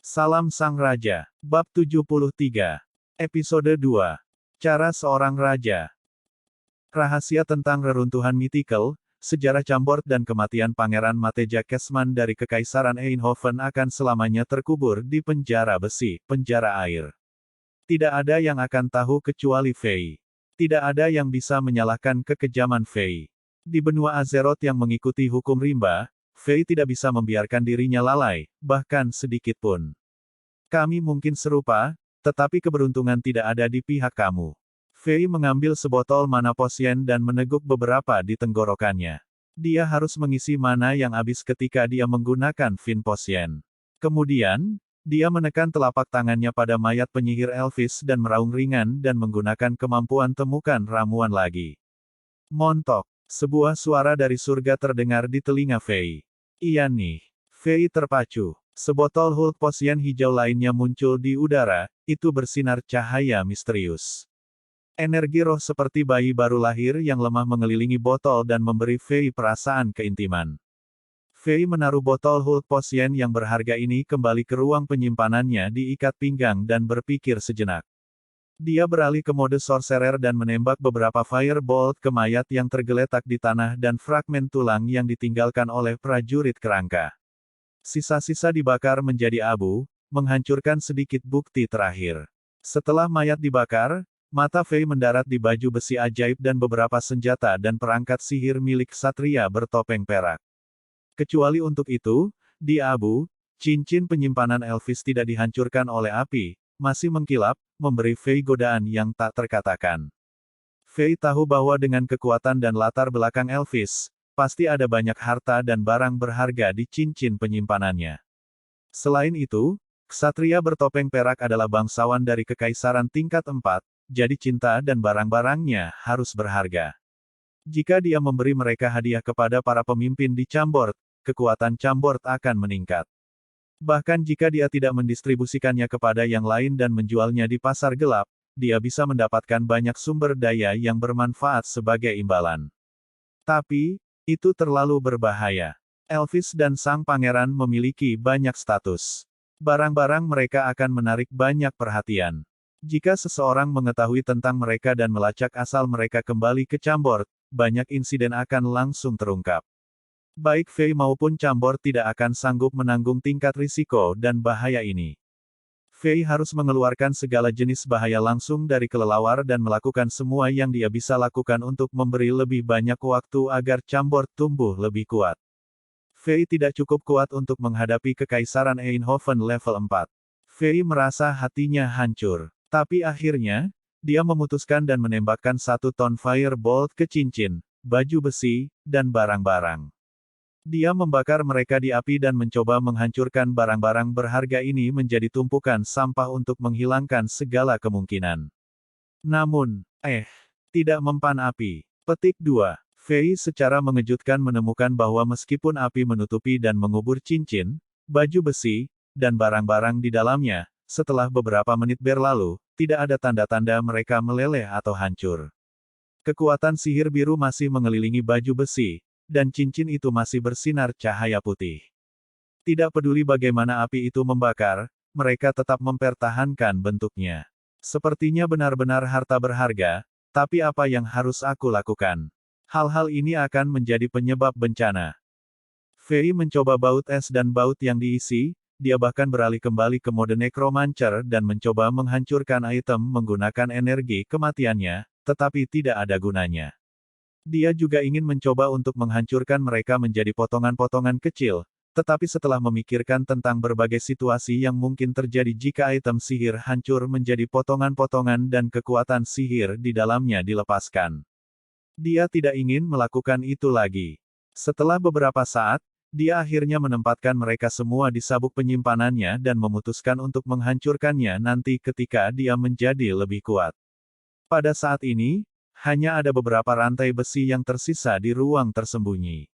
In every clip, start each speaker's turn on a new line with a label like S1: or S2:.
S1: Salam Sang Raja. Bab 73. Episode 2. Cara Seorang Raja. Rahasia tentang reruntuhan Mythical, sejarah Chambord dan kematian Pangeran Mateja Kesman dari Kekaisaran Eindhoven akan selamanya terkubur di penjara besi, penjara air. Tidak ada yang akan tahu kecuali Fei. Tidak ada yang bisa menyalahkan kekejaman Fei. Di benua Azeroth yang mengikuti hukum rimba, Fei tidak bisa membiarkan dirinya lalai, bahkan sedikit pun. Kami mungkin serupa, tetapi keberuntungan tidak ada di pihak kamu. Fei mengambil sebotol mana potion dan meneguk beberapa di tenggorokannya. Dia harus mengisi mana yang habis ketika dia menggunakan Fin Potion. Kemudian, dia menekan telapak tangannya pada mayat penyihir Elvis dan meraung ringan dan menggunakan kemampuan temukan ramuan lagi. Montok. Sebuah suara dari surga terdengar di telinga Fei. Iya nih. Fei terpacu. Sebotol Hulk Potion hijau lainnya muncul di udara, itu bersinar cahaya misterius. Energi roh seperti bayi baru lahir yang lemah mengelilingi botol dan memberi Fei perasaan keintiman. Fei menaruh botol Hulk Potion yang berharga ini kembali ke ruang penyimpanannya di ikat pinggang dan berpikir sejenak. Dia beralih ke mode sorcerer dan menembak beberapa firebolt ke mayat yang tergeletak di tanah dan fragmen tulang yang ditinggalkan oleh prajurit kerangka. Sisa-sisa dibakar menjadi abu, menghancurkan sedikit bukti terakhir. Setelah mayat dibakar, mata Fei mendarat di baju besi ajaib dan beberapa senjata dan perangkat sihir milik Ksatria bertopeng perak. Kecuali untuk itu, di abu, cincin penyimpanan Elvis tidak dihancurkan oleh api, masih mengkilap, memberi Fei godaan yang tak terkatakan. Fei tahu bahwa dengan kekuatan dan latar belakang Elvis, pasti ada banyak harta dan barang berharga di cincin penyimpanannya. Selain itu, Ksatria bertopeng perak adalah bangsawan dari Kekaisaran tingkat 4, jadi cinta dan barang-barangnya harus berharga. Jika dia memberi mereka hadiah kepada para pemimpin di Chambord, kekuatan Chambord akan meningkat. Bahkan jika dia tidak mendistribusikannya kepada yang lain dan menjualnya di pasar gelap, dia bisa mendapatkan banyak sumber daya yang bermanfaat sebagai imbalan. Tapi, itu terlalu berbahaya. Elvis dan sang pangeran memiliki banyak status. Barang-barang mereka akan menarik banyak perhatian. Jika seseorang mengetahui tentang mereka dan melacak asal mereka kembali ke Chambord, banyak insiden akan langsung terungkap. Baik Fei maupun Chambord tidak akan sanggup menanggung tingkat risiko dan bahaya ini. Fei harus mengeluarkan segala jenis bahaya langsung dari kelelawar dan melakukan semua yang dia bisa lakukan untuk memberi lebih banyak waktu agar Chambord tumbuh lebih kuat. Fei tidak cukup kuat untuk menghadapi Kekaisaran Eindhoven level 4. Fei merasa hatinya hancur. Tapi akhirnya, dia memutuskan dan menembakkan 1 ton firebolt ke cincin, baju besi, dan barang-barang. Dia membakar mereka di api dan mencoba menghancurkan barang-barang berharga ini menjadi tumpukan sampah untuk menghilangkan segala kemungkinan. Namun, tidak mempan api. Petik 2. Fei secara mengejutkan menemukan bahwa meskipun api menutupi dan mengubur cincin, baju besi, dan barang-barang di dalamnya, setelah beberapa menit berlalu, tidak ada tanda-tanda mereka meleleh atau hancur. Kekuatan sihir biru masih mengelilingi baju besi, dan cincin itu masih bersinar cahaya putih. Tidak peduli bagaimana api itu membakar, mereka tetap mempertahankan bentuknya. Sepertinya benar-benar harta berharga, tapi apa yang harus aku lakukan? Hal-hal ini akan menjadi penyebab bencana. Fei mencoba baut es dan baut yang diisi, dia bahkan beralih kembali ke mode Necromancer dan mencoba menghancurkan item menggunakan energi kematiannya, tetapi tidak ada gunanya. Dia juga ingin mencoba untuk menghancurkan mereka menjadi potongan-potongan kecil, tetapi setelah memikirkan tentang berbagai situasi yang mungkin terjadi jika item sihir hancur menjadi potongan-potongan dan kekuatan sihir di dalamnya dilepaskan, dia tidak ingin melakukan itu lagi. Setelah beberapa saat, dia akhirnya menempatkan mereka semua di sabuk penyimpanannya dan memutuskan untuk menghancurkannya nanti ketika dia menjadi lebih kuat. Pada saat ini, hanya ada beberapa rantai besi yang tersisa di ruang tersembunyi.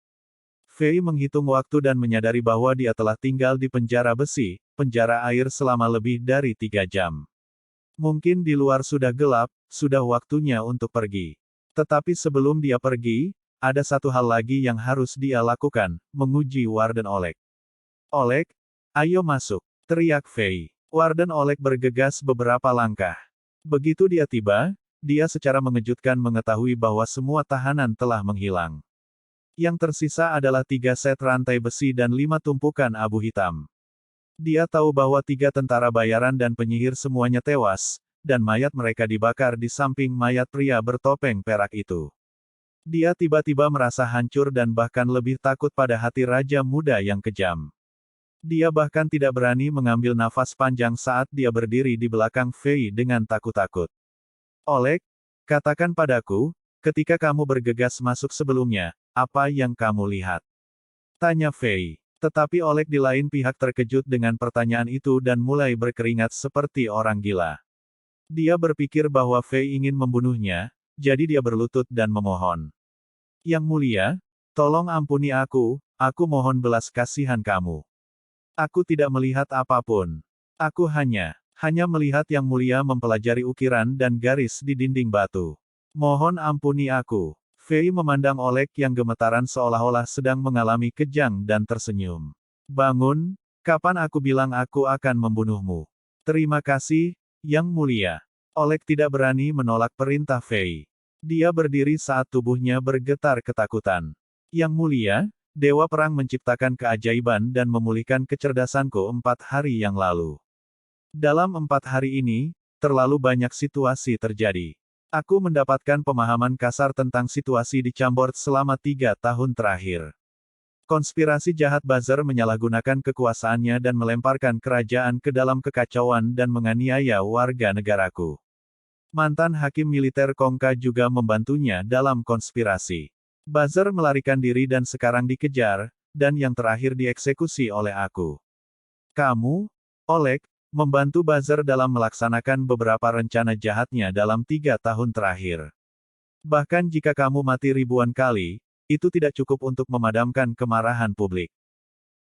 S1: Fei menghitung waktu dan menyadari bahwa dia telah tinggal di penjara besi, penjara air selama lebih dari 3 jam. Mungkin di luar sudah gelap, sudah waktunya untuk pergi. Tetapi sebelum dia pergi, ada satu hal lagi yang harus dia lakukan, menguji Warden Oleg. Oleg, ayo masuk. teriak Fei. Warden Oleg bergegas beberapa langkah. Begitu dia tiba, dia secara mengejutkan mengetahui bahwa semua tahanan telah menghilang. Yang tersisa adalah 3 set rantai besi dan 5 tumpukan abu hitam. Dia tahu bahwa 3 tentara bayaran dan penyihir semuanya tewas, dan mayat mereka dibakar di samping mayat pria bertopeng perak itu. Dia tiba-tiba merasa hancur dan bahkan lebih takut pada hati raja muda yang kejam. Dia bahkan tidak berani mengambil nafas panjang saat dia berdiri di belakang Fei dengan takut-takut. Oleg, katakan padaku, ketika kamu bergegas masuk sebelumnya, apa yang kamu lihat? Tanya Fei. Tetapi Oleg di lain pihak terkejut dengan pertanyaan itu dan mulai berkeringat seperti orang gila. Dia berpikir bahwa Fei ingin membunuhnya, jadi dia berlutut dan memohon. Yang mulia, tolong ampuni aku mohon belas kasihan kamu. Aku tidak melihat apapun. Aku hanya melihat Yang Mulia mempelajari ukiran dan garis di dinding batu. Mohon ampuni aku. Fei memandang Oleg yang gemetaran seolah-olah sedang mengalami kejang dan tersenyum. Bangun, kapan aku bilang aku akan membunuhmu? Terima kasih, Yang Mulia. Oleg tidak berani menolak perintah Fei. Dia berdiri saat tubuhnya bergetar ketakutan. Yang Mulia, Dewa Perang menciptakan keajaiban dan memulihkan kecerdasanku 4 hari yang lalu. Dalam 4 hari ini, terlalu banyak situasi terjadi. Aku mendapatkan pemahaman kasar tentang situasi di Chambord selama 3 tahun terakhir. Konspirasi jahat buzzer menyalahgunakan kekuasaannya dan melemparkan kerajaan ke dalam kekacauan dan menganiaya warga negaraku. Mantan hakim militer Kongka juga membantunya dalam konspirasi. Buzzer melarikan diri dan sekarang dikejar, dan yang terakhir dieksekusi oleh aku. Kamu, Oleg, membantu Buzzer dalam melaksanakan beberapa rencana jahatnya dalam 3 tahun terakhir. Bahkan jika kamu mati ribuan kali, itu tidak cukup untuk memadamkan kemarahan publik.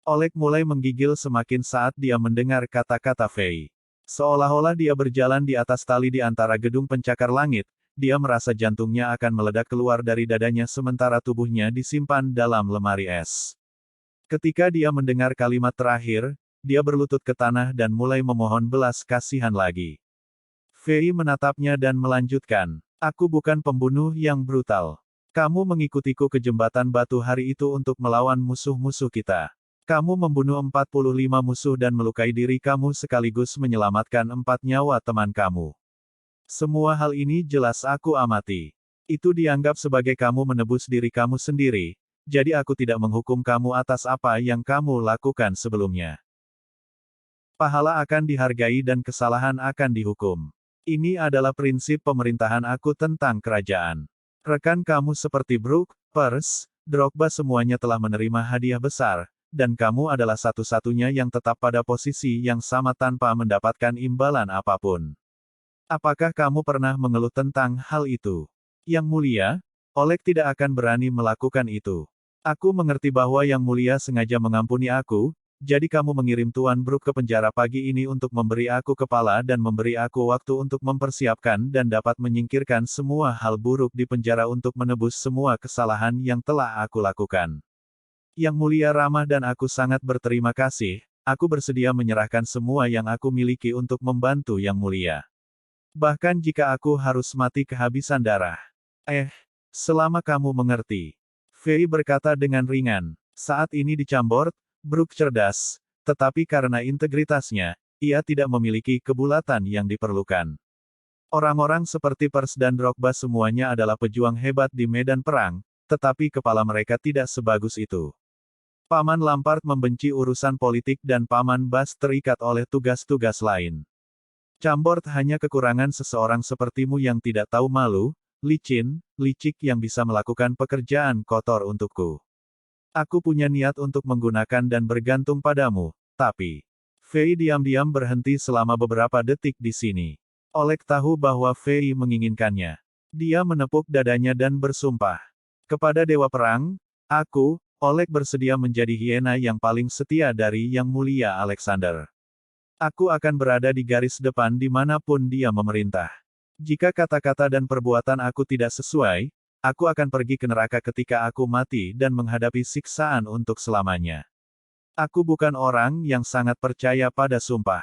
S1: Oleg mulai menggigil semakin saat dia mendengar kata-kata Fei. Seolah-olah dia berjalan di atas tali di antara gedung pencakar langit, dia merasa jantungnya akan meledak keluar dari dadanya sementara tubuhnya disimpan dalam lemari es. Ketika dia mendengar kalimat terakhir, dia berlutut ke tanah dan mulai memohon belas kasihan lagi. Fei menatapnya dan melanjutkan, aku bukan pembunuh yang brutal. Kamu mengikutiku ke jembatan batu hari itu untuk melawan musuh-musuh kita. Kamu membunuh 45 musuh dan melukai diri kamu sekaligus menyelamatkan 4 nyawa teman kamu. Semua hal ini jelas aku amati. Itu dianggap sebagai kamu menebus diri kamu sendiri, jadi aku tidak menghukum kamu atas apa yang kamu lakukan sebelumnya. Pahala akan dihargai dan kesalahan akan dihukum. Ini adalah prinsip pemerintahan aku tentang kerajaan. Rekan kamu seperti Brook, Peirce, Drogba semuanya telah menerima hadiah besar, dan kamu adalah satu-satunya yang tetap pada posisi yang sama tanpa mendapatkan imbalan apapun. Apakah kamu pernah mengeluh tentang hal itu? Yang Mulia, Oleg tidak akan berani melakukan itu. Aku mengerti bahwa Yang Mulia sengaja mengampuni aku, jadi kamu mengirim Tuan Brook ke penjara pagi ini untuk memberi aku kepala dan memberi aku waktu untuk mempersiapkan dan dapat menyingkirkan semua hal buruk di penjara untuk menebus semua kesalahan yang telah aku lakukan. Yang Mulia ramah dan aku sangat berterima kasih, aku bersedia menyerahkan semua yang aku miliki untuk membantu Yang Mulia. Bahkan jika aku harus mati kehabisan darah. Selama kamu mengerti. Fei berkata dengan ringan. Saat ini di Chambord, Brook cerdas, tetapi karena integritasnya, ia tidak memiliki kebulatan yang diperlukan. Orang-orang seperti Peirce dan Drogba semuanya adalah pejuang hebat di medan perang, tetapi kepala mereka tidak sebagus itu. Paman Lampard membenci urusan politik dan Paman Bas terikat oleh tugas-tugas lain. Chambord hanya kekurangan seseorang sepertimu yang tidak tahu malu, licin, licik yang bisa melakukan pekerjaan kotor untukku. Aku punya niat untuk menggunakan dan bergantung padamu, tapi... Fei diam-diam berhenti selama beberapa detik di sini. Oleg tahu bahwa Fei menginginkannya. Dia menepuk dadanya dan bersumpah. Kepada Dewa Perang, aku, Oleg bersedia menjadi hiena yang paling setia dari Yang Mulia Alexander. Aku akan berada di garis depan dimanapun dia memerintah. Jika kata-kata dan perbuatan aku tidak sesuai, aku akan pergi ke neraka ketika aku mati dan menghadapi siksaan untuk selamanya. Aku bukan orang yang sangat percaya pada sumpah.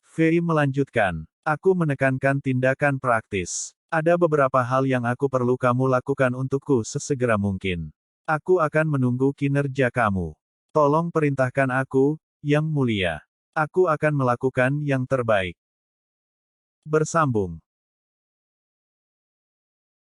S1: Fei melanjutkan. Aku menekankan tindakan praktis. Ada beberapa hal yang aku perlu kamu lakukan untukku sesegera mungkin. Aku akan menunggu kinerja kamu. Tolong perintahkan aku, Yang Mulia. Aku akan melakukan yang terbaik. Bersambung.